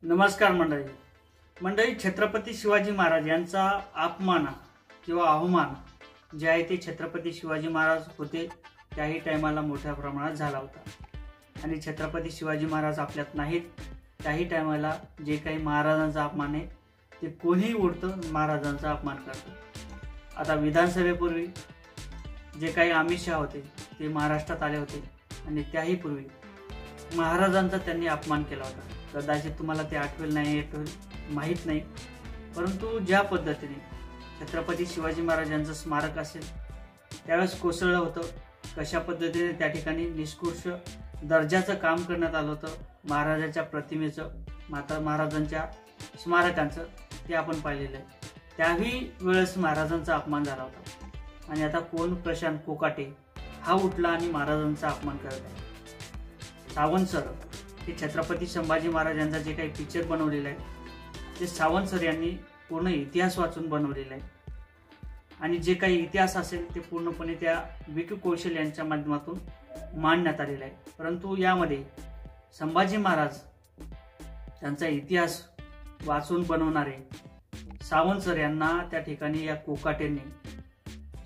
नमस्कार मंडळी, छत्रपती शिवाजी महाराज यांचा अपमान किंवा अवमान जे आहे ते छत्रपती शिवाजी महाराज होते त्याही टायमाला मोठ्या प्रमाणात झाला होता। आणि छत्रपती शिवाजी महाराज आपल्यात नाहीत त्याही टायमाला जे काही महाराजांचा अपमान आहे ते कोणीही उडतं महाराजांचा अपमान करतं। आता विधानसभेपूर्वी जे काही अमित शाह होते ते महाराष्ट्रात आले होते आणि त्याही पूर्वी महाराजांचा त्यांनी अपमान केला होता। कदाचित तुम्हाला ते आठवेल नाही, माहीत नाही, परंतु ज्या पद्धतीने छत्रपती शिवाजी महाराजांचं स्मारक असेल त्यावेळेस कोसळलं होतं, कशा पद्धतीने त्या ठिकाणी निष्कृष दर्जाचं काम करण्यात आलं होतं, महाराजांच्या प्रतिमेचं, महाराजांच्या स्मारकांचं ते आपण पाहिलेलं आहे। त्याही वेळेस महाराजांचा अपमान झाला होता आणि आता कोण प्रशांत कोकाटे हा उठला आणि महाराजांचा अपमान करत आहे। सावंत सर हे छत्रपती संभाजी महाराजांचा जे काही पिक्चर बनवलेला आहे ते सावंत सर यांनी पूर्ण इतिहास वाचून बनवलेला आहे आणि जे काही इतिहास असेल ते पूर्णपणे त्या विकी कौशल यांच्या माध्यमातून मांडण्यात आलेला आहे। परंतु यामध्ये संभाजी महाराज त्यांचा इतिहास वाचून बनवणारे सावंत सर यांना त्या ठिकाणी या कोकाटेंनी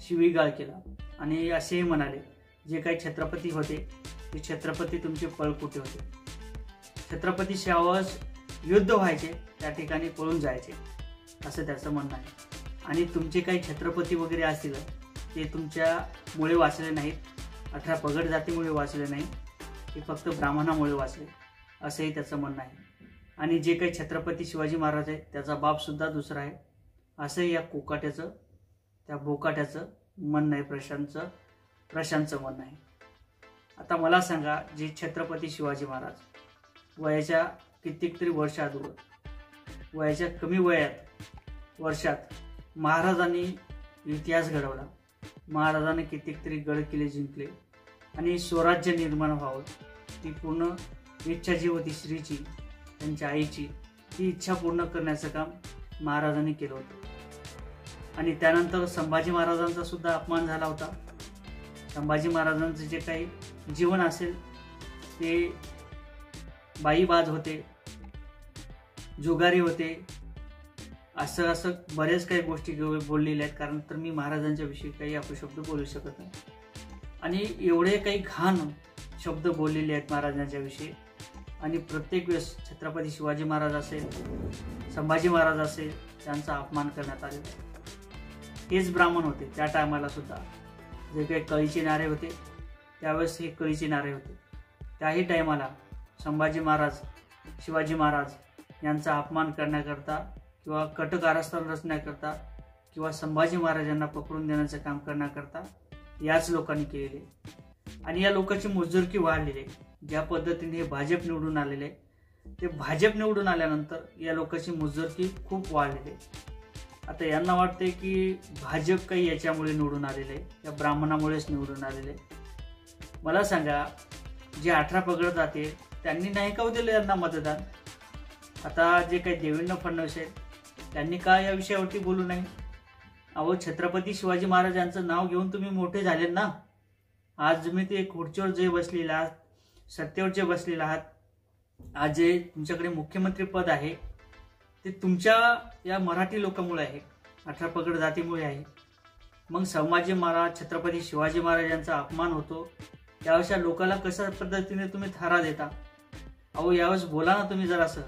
शिवीगाळ केला आणि असेही म्हणाले जे काही छत्रपती होते ते छत्रपती तुमचे पळकुटे होते, छत्रपती शाहस युद्ध व्हायचे त्या ठिकाणी पळून जायचे असं त्याचं म्हणणं आहे। आणि तुमचे काही छत्रपती वगैरे असतील ते तुमच्यामुळे वाचले नाहीत, 18 पगड जातीमुळे वाचले नाही, ते फक्त ब्राह्मणामुळे वाचले असंही त्याचं म्हणणं आहे। आणि जे काही छत्रपती शिवाजी महाराज आहेत त्याचा बाप सुद्धा दुसरा आहे असंही या कोकाट्याचं त्या बोकाट्याचं म्हणणं आहे, प्रशांतचं म्हणणं आहे। आता मला सांगा, जे छत्रपती शिवाजी महाराज वयाच्या कित्येक तरी वर्ष अगोदर, वयाच्या कमी वर्षात महाराजांनी इतिहास घडवला, महाराजांनी कित्येक तरी गड किल्ले जिंकले आणि स्वराज्य निर्माण व्हावं ती पूर्ण इच्छा जी होती श्रीची, त्यांच्या आईची, ती इच्छा पूर्ण करण्याचं काम महाराजांनी केलं होतं। आणि त्यानंतर संभाजी महाराजांचा सुद्धा अपमान झाला होता। संभाजी महाराजांचं जे काही जीवन असेल ते बाईबाज होते, जुगारी होते, असं बरेच काही गोष्टी बोललेल्या आहेत, कारण तर मी महाराजांच्या विषयी काही अपशब्द बोलू शकत नाही आणि एवढे काही घाण शब्द बोललेले आहेत महाराजांच्या विषयी। आणि प्रत्येक वेळेस छत्रपती शिवाजी महाराज असेल, संभाजी महाराज असेल, त्यांचा अपमान करण्यात आलेला आहे। हेच ब्राह्मण होते त्या टायमाला सुद्धा, जे काही कळीचे नारे होते त्यावेळेस हे कळीचे नारे होते, त्याही टायमाला संभाजी महाराज, शिवाजी महाराज यांचा अपमान करण्याकरता किंवा कट कारस्थान रचण्याकरता किंवा संभाजी महाराजांना पकडून देण्याचं काम करण्याकरता याच लोकांनी केलेले। आणि या लोकांची मुजरकी वाढलेली आहे। ज्या पद्धतीने हे भाजप निवडून आलेले ते भाजप निवडून आल्यानंतर या लोकांची मुजरकी खूप वाढलेली आहे। आता यांना वाटते की भाजप काही याच्यामुळे निवडून आलेले, या ब्राह्मणामुळेच निवडून आलेले। मला सांगा, जे 18 पगड जाते त्यांनी नाही का दिलं यांना मतदान? आता जे काही देवेंद्र फडणवीस आहेत त्यांनी का या विषयावरती बोलू नाही? अहो, छत्रपती शिवाजी महाराजांचं नाव घेऊन तुम्ही मोठे झाले ना। आज तुम्ही ते खुर्चीवर जे बसलेला आहात, सत्तेवर जे बसलेला आहात, आज जे तुमच्याकडे मुख्यमंत्री पद आहे ते तुमच्या या मराठी लोकांमुळे आहे, 18 पगड जातीमुळे आहे। मग संभाजी महाराज, छत्रपती शिवाजी महाराजांचा अपमान होतो त्यावेळेस या लोकांना कशा पद्धतीने तुम्ही थारा देता? अहो, यावेळेस बोला ना तुम्ही जरासं।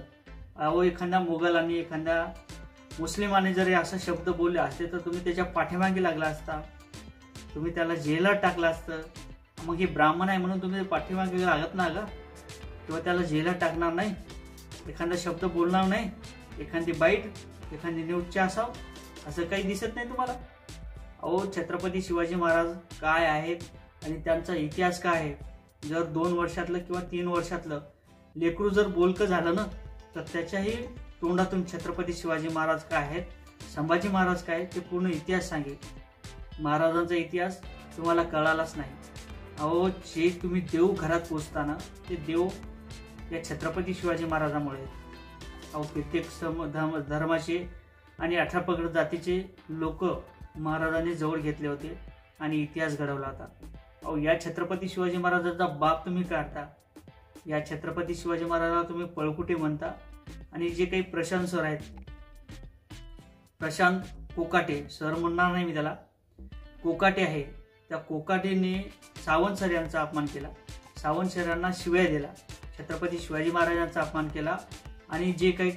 अहो, एखाद्या मुघलांनी, एखाद्या मुस्लिमाने जर असं शब्द बोलले असते तर तुम्ही त्याच्या पाठीमागे लागला असता, तुम्ही त्याला जेलात टाकलं असतं। मग हे ब्राह्मण आहे म्हणून तुम्ही पाठीमागे लागत ना का? किंवा त्याला जेलात टाकणार नाही, एखादा शब्द बोलणार नाही, एखादी बाईट, एखादी न्यूजची असावं, असं काही दिसत नाही तुम्हाला? अहो, छत्रपती शिवाजी महाराज काय आहेत आणि त्यांचा इतिहास काय आहे? जर 2 वर्षातलं किंवा 3 वर्षातलं लेकरू जर बोलकं झालं ना तर त्याच्याही तोंडातून छत्रपती शिवाजी महाराज काय आहेत, संभाजी महाराज काय आहेत ते पूर्ण इतिहास सांगेल। महाराजांचा इतिहास तुम्हाला कळालाच नाही। अहो, जे तुम्ही देव घरात पोचताना ते देव या छत्रपती शिवाजी महाराजांमुळे आहेत। अहो, कित्येक धर्माचे आणि 18 पगड जातीचे लोक महाराजांनी जवळ घेतले होते आणि इतिहास घडवला होता। अहो, या छत्रपती शिवाजी महाराजांचा बाप तुम्ही काढता, या छत्रपती शिवाजी महाराजांना तुम्ही पळकुटे म्हणता आणि जे काही प्रशांत सर आहेत, प्रशांत कोकाटे सर म्हणणार नाही मी त्याला, कोकाटे आहे, त्या कोकाटेने सावंत सर यांचा अपमान केला, सावंत सरांना शिव्या दिला, छत्रपती शिवाजी महाराजांचा अपमान केला आणि जे काही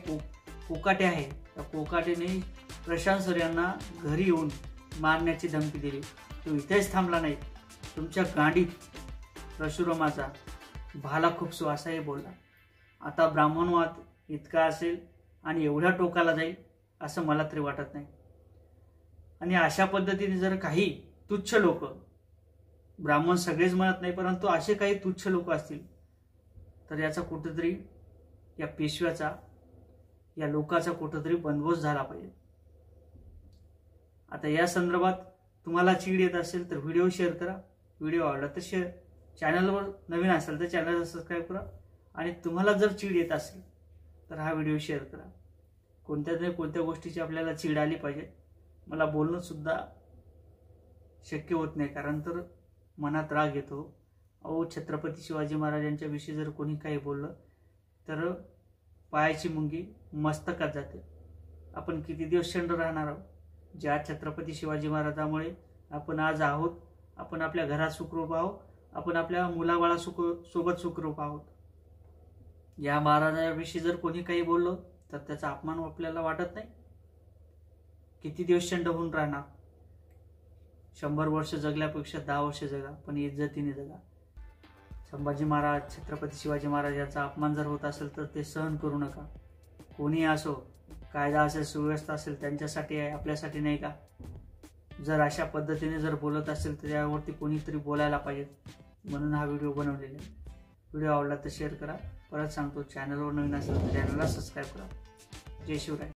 कोकाटे आहे त्या कोकाटेने प्रशांत सर यांना घरी येऊन मारण्याची धमकी दिली. तो इथेच थांबला नाही, तुमच्या गांडीत परशुरामाचा भाला खुपसो असाही बोलला. आता ब्राह्मणवाद इतका असेल आणि एवढ्या टोकाला जाईल असं मला तरी वाटत नाही. आणि अशा पद्धतीने जर काही तुच्छ लोक, ब्राह्मण सगळेच म्हणत नाही परंतु असे काही तुच्छ लोक असतील तर याचा कुठेतरी या पेशव्याचा, या लोकाचा कुठेतरी बंदोबस्त झाला पाहिजे. आता या संदर्भात तुम्हाला चीड येत असेल तर व्हिडिओ शेअर करा, व्हिडिओ आवडला तर शेअर, चॅनलवर नवीन असेल तर चॅनलला सबस्क्राईब करा आणि तुम्हाला जर चीड येत असेल तर हा व्हिडिओ शेअर करा. कोणत्या गोष्टीची आपल्याला चीड आली पाहिजे, मला बोलणं सुद्धा शक्य होत नाही कारण तर मनात राग येतो. अहो, छत्रपती शिवाजी महाराजांच्या विषयी जर कोणी काही बोललं तर पायाची मुंगी मस्तकात जाते. आपण किती दिवस शंड राहणार आहोत? ज्या छत्रपती शिवाजी महाराजांमुळे आपण आज आहोत, आपण आपल्या घरात सुखरूप आहोत, आपण आपल्या मुलाबाळा सोबत सुखरूप आहोत. या महाराजांविषयी जर कोणी काही बोललं तर त्याचा अपमान आपल्याला वाटत नाही? किती दिवस शंड होऊन राहणार? 100 वर्ष जगल्यापेक्षा 10 वर्ष जगा, पण इज्जतीने जगा. संभाजी महाराज, छत्रपती शिवाजी महाराज यांचा अपमान जर होत असेल तर ते सहन करू नका. कोणी असो, कायदा असेल, सुव्यवस्था असेल, त्यांच्यासाठी आहे, आपल्यासाठी नाही का? जर अशा पद्धतीने जर बोलत असेल तर यावरती कोणीतरी बोलायला पाहिजे, म्हणून हा व्हिडिओ बनवलेला आहे. व्हिडिओ आवडला तर शेअर करा. परत सांगतो, चॅनलवर नवीन असेल तर चॅनलला सबस्क्राईब करा. जय शिवराय.